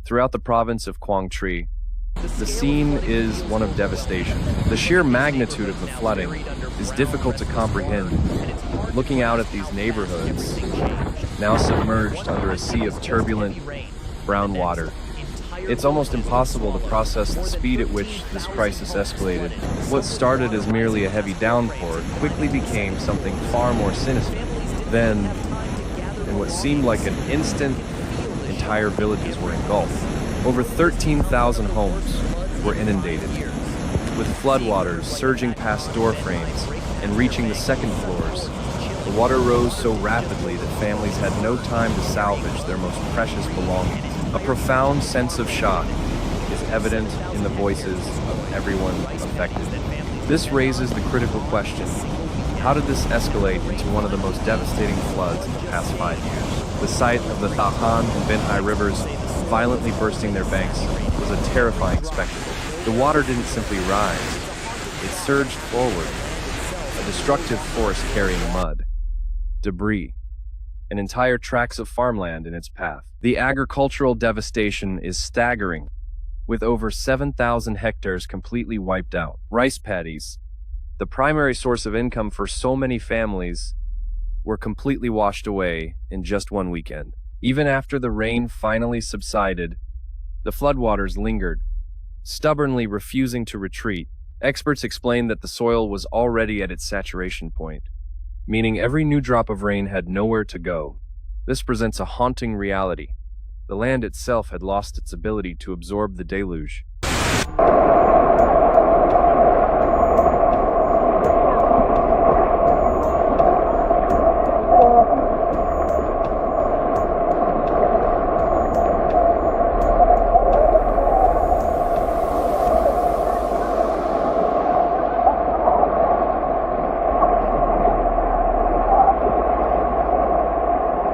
Throughout the province of Quang Tri, the scene is one of devastation. The sheer magnitude of the flooding is difficult to comprehend. Looking out at these neighborhoods, now submerged under a sea of turbulent, brown water, it's almost impossible to process the speed at which this crisis escalated. What started as merely a heavy downpour quickly became something far more sinister. Then, in what seemed like an instant, entire villages were engulfed. Over 13,000 homes were inundated, with floodwaters surging past door frames and reaching the second floors. The water rose so rapidly that families had no time to salvage their most precious belongings. A profound sense of shock is evident in the voices of everyone affected. This raises the critical question: how did this escalate into one of the most devastating floods in the past 5 years? The sight of the Thahan and Benhai rivers violently bursting their banks was a terrifying spectacle. The water didn't simply rise, it surged forward, a destructive force carrying mud, debris, and entire tracts of farmland in its path. The agricultural devastation is staggering, with over 7,000 hectares completely wiped out. Rice paddies, the primary source of income for so many families, were completely washed away in just one weekend. Even after the rain finally subsided, the floodwaters lingered, stubbornly refusing to retreat. Experts explained that the soil was already at its saturation point, meaning every new drop of rain had nowhere to go. This presents a haunting reality. The land itself had lost its ability to absorb the deluge.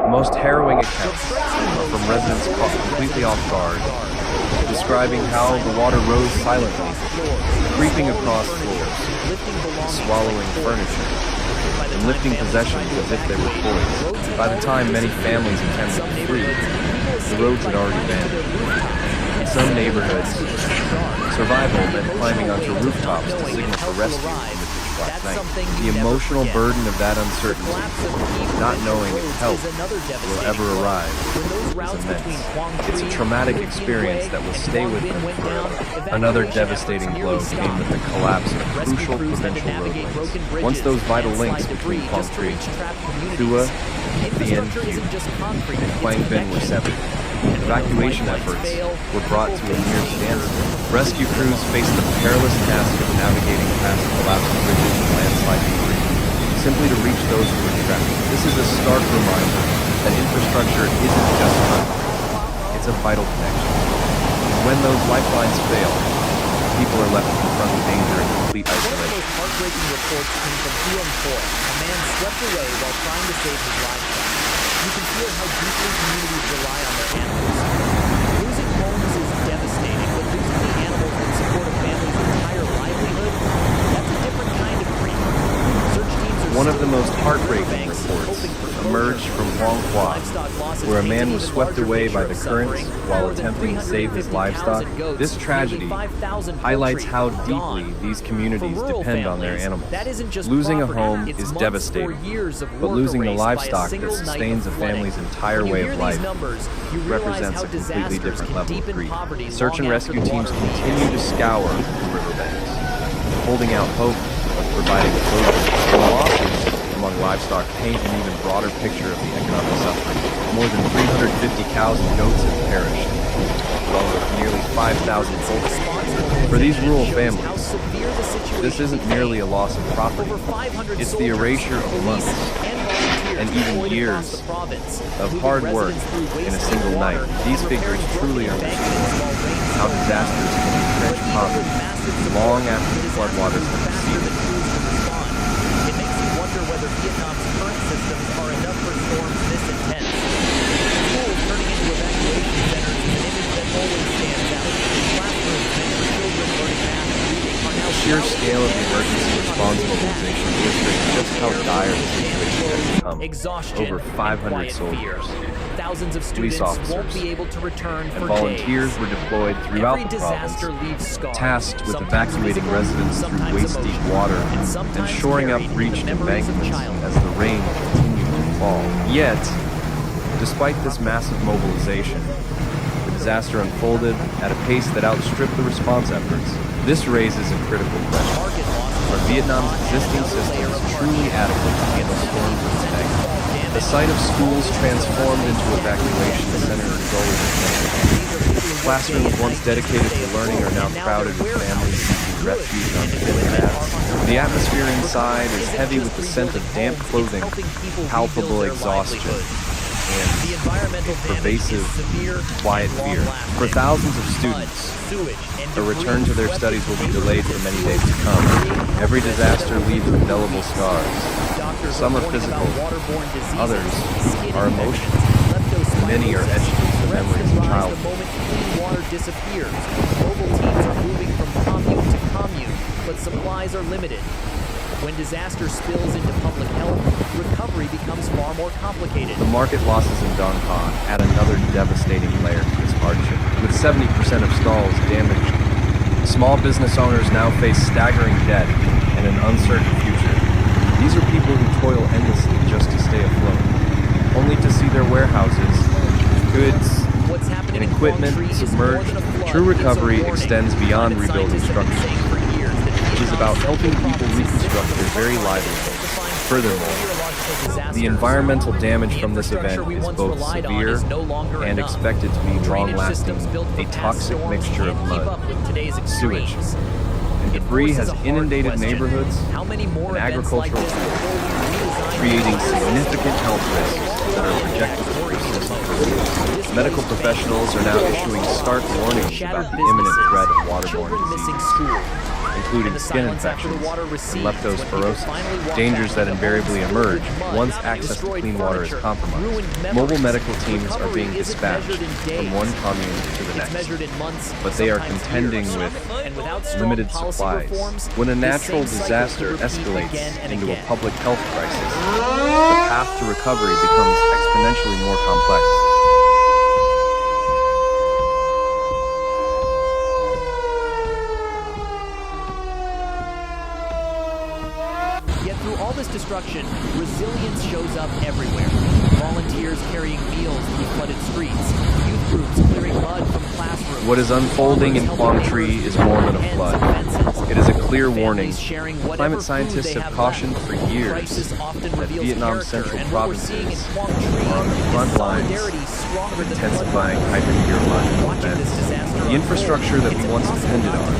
The most harrowing accounts are from residents caught completely off guard, describing how the water rose silently, creeping across floors, swallowing furniture, and lifting possessions as if they were toys. By the time many families attempted to flee, the roads had already vanished. In some neighborhoods, survival meant climbing onto rooftops to signal for rescue in the pitch black night. The emotional burden of that uncertainty, not knowing if help will ever arrive, is immense. It's a traumatic experience that will stay with them forever. Another devastating blow came with the collapse of crucial provincial roadways. Once those vital links between Quang Tri, Thua, Viet Nam, and Quang Binh were severed, evacuation efforts were brought to a near standstill. Rescue crews faced the perilous task of navigating past collapsed bridges and landslide debris, simply to reach those who were trapped. This is a stark reminder that infrastructure isn't just concrete, it's a vital connection. When those lifelines fail, people are left to confront the danger in complete isolation. One of the most heartbreaking reports came from Huang Tri, a man swept away while trying to save his livestock. You can feel how deeply communities rely on their animals. Losing homes is devastating, but losing the animals that support a family's entire livelihood, that's a different kind of grief. Search teams are one of the most heartbreaking reports emerged from Huang Tri, where a man was swept away by the currents while attempting to save his livestock. This tragedy highlights how deeply these communities depend on their animals. Losing a home is devastating, but losing the livestock that sustains a family's entire way of life represents a completely different level of grief. Search and rescue teams continue to scour the riverbanks, holding out hope of providing closure. The losses among livestock paint an even broader picture of the economic suffering. More than 350 cows and goats have perished, along with nearly 5,000 poultry. For these rural families, this isn't merely a loss of property, it's the erasure of months and even years of hard work in a single night. These figures truly understand how disasters can entrench poverty long after the floodwaters have receded. It makes you wonder whether Vietnam's current systems are enough for storms this intense. Schools turning into evacuation centers is an image that always stands out. Classrooms meant for children learning math and reading are now sheer scale of the emergency response mobilization illustrates just how dire the situation has become. Exhaustion Over and 500 quiet soldiers, fear. Thousands of police students won't officers, be able to return and for volunteers days. were deployed throughout Every the province, disaster leaves scars, tasked with sometimes evacuating physical, residents through sometimes waist-deep emotional, water and and sometimes shoring up carried in the breached memories of embankments childhood. as the rain continued to fall. Yet, despite this massive mobilization, the disaster unfolded at a pace that outstripped the response efforts. This raises a critical question. Market losses Are Vietnam's existing systems truly adequate to handle storms of this magnitude? The site of schools transformed into evacuation centers is always a concern. Classrooms once dedicated to learning are now crowded with families seeking refuge on thin mats. The atmosphere inside is heavy with the scent of damp clothing, palpable exhaustion, The and environmental pervasive, quiet fear. For thousands of students, a return to their studies will be delayed for many days to come. Every disaster leaves indelible scars. Some are physical, others are emotional. Many are etched into the memories of childhood. The moment clean water disappears, mobile teams are moving from commune to commune, but supplies are limited. When disaster spills into public health, recovery becomes far more complicated. The market losses in Dong Ha add another devastating layer to this hardship. With 70% of stalls damaged, small business owners now face staggering debt and an uncertain future. These are people who toil endlessly just to stay afloat, only to see their warehouses, goods, What's happening and in equipment Quang Tri is submerged. more than a flood, True it's a recovery warning. extends beyond Climate rebuilding scientists have been structures. saying for years that It is about helping people Vietnam's reconstruct their very livelihoods. Furthermore, the environmental damage from this event is both severe and expected to be long-lasting, a toxic mixture of mud, sewage, and debris has inundated neighborhoods and agricultural fields, creating significant health risks that are projected to persist for years. Medical professionals are now issuing stark warnings about the imminent threat of waterborne diseases, including skin infections and leptospirosis, dangers that invariably emerge once access to clean water is compromised. Mobile medical teams are being dispatched from one commune to the next, but they are contending with limited supplies. When a natural disaster escalates into a public health crisis, the path to recovery becomes exponentially more complex. Yet through all this destruction, resilience shows up everywhere. Volunteers carrying meals through flooded streets, youth groups clearing mud from classrooms. What is unfolding in Quang Tri is more than a flood. It is a clear warning. Climate scientists have cautioned for years that Vietnam's central provinces are on the front lines of intensifying hypermeteorological events. The infrastructure that we once depended on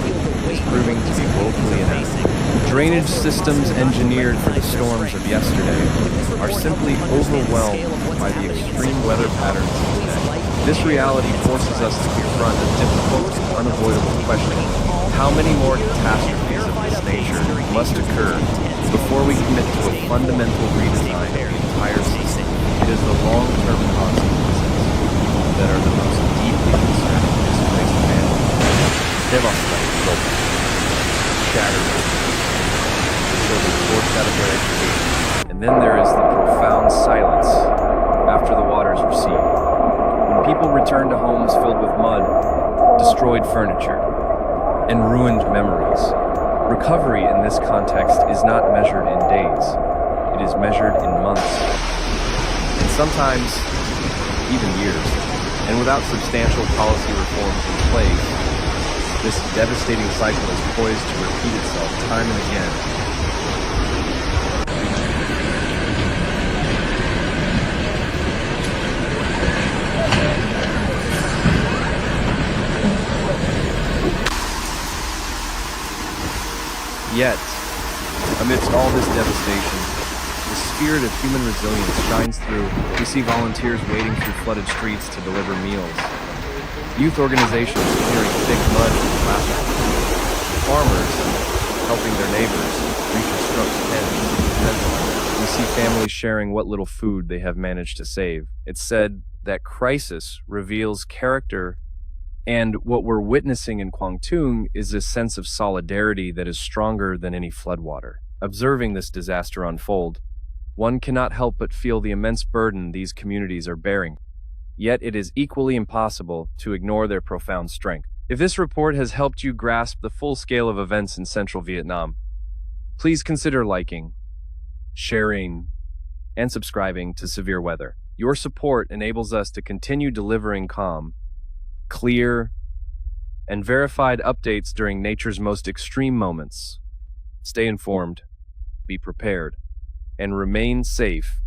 is proving to be woefully inadequate. Drainage systems engineered for the storms of yesterday are simply overwhelmed by the extreme weather patterns of today. This reality forces us to confront a difficult and unavoidable question. How many more catastrophes of this nature must occur before we commit to a fundamental redesign of the entire system? It is the long-term consequences that are the most deeply concerning displaced families. Devastated, shattered, children forced out of their education. And then there is the profound silence after the waters recede. When people return to homes filled with mud, destroyed furniture, and ruined memories, recovery in this context is not measured in days. It is measured in months, and sometimes even years. And without substantial policy reforms in place, this devastating cycle is poised to repeat itself time and again. Yet, amidst all this devastation, the spirit of human resilience shines through. We see volunteers wading through flooded streets to deliver meals. Youth organizations clearing thick mud from classrooms. Farmers helping their neighbors reconstruct pens. We see families sharing what little food they have managed to save. It's said that crisis reveals character And what we're witnessing in Quang Tung is a sense of solidarity that is stronger than any floodwater. Observing this disaster unfold, one cannot help but feel the immense burden these communities are bearing. Yet it is equally impossible to ignore their profound strength. If this report has helped you grasp the full scale of events in central Vietnam, please consider liking, sharing, and subscribing to Severe Weather. Your support enables us to continue delivering calm, clear, and verified updates during nature's most extreme moments. Stay informed, be prepared, and remain safe